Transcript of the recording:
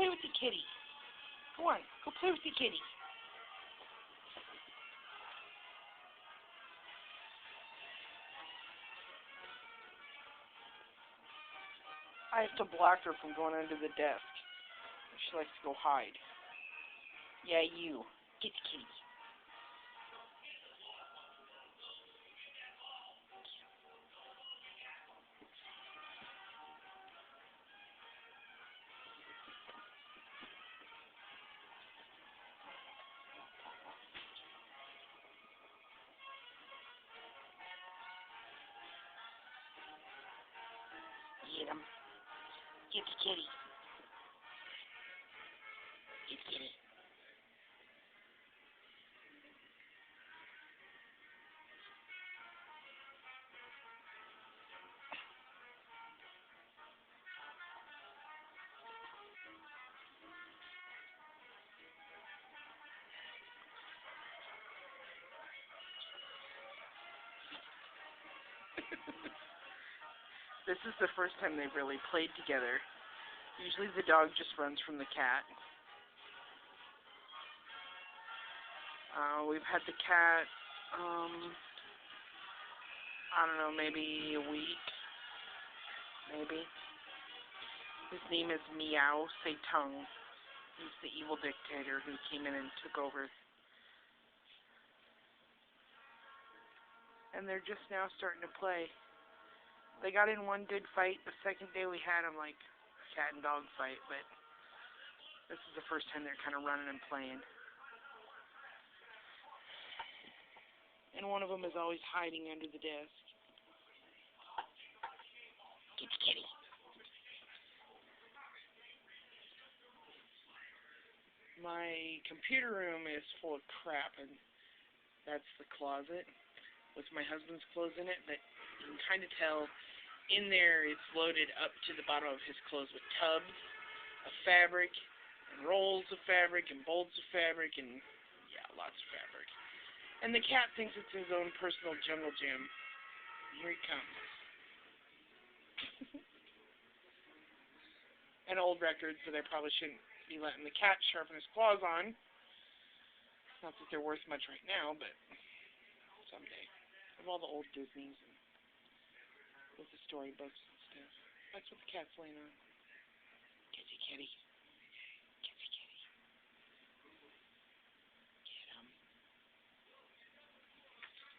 play with the kitty. Go on, go play with the kitty. I have to block her from going under the desk. She likes to go hide. Yeah, you. Get the kitty. Get him. Get the kitty. Get the kitty. This is the first time they've really played together. Usually the dog just runs from the cat. We've had the cat, I don't know, maybe a week. Maybe. His name is Meow, Tsi-Tung. He's the evil dictator who came in and took over. And they're just now starting to play. They got in one good fight. The second day we had them, like, a cat and dog fight, but this is the first time they're kind of running and playing. And one of them is always hiding under the desk. Get the kitty. My computer room is full of crap, and that's the closet with my husband's clothes in it, but you can kind of tell in there it's loaded up to the bottom of his clothes with tubs of fabric and rolls of fabric and bolts of fabric and, yeah, lots of fabric. And the cat thinks it's his own personal jungle gym. Here he comes. And old records that I probably shouldn't be letting the cat sharpen his claws on. Not that they're worth much right now, but someday. Of all the old Disneys and with the storybooks and stuff. That's what the cat's laying on. Kitty, kitty.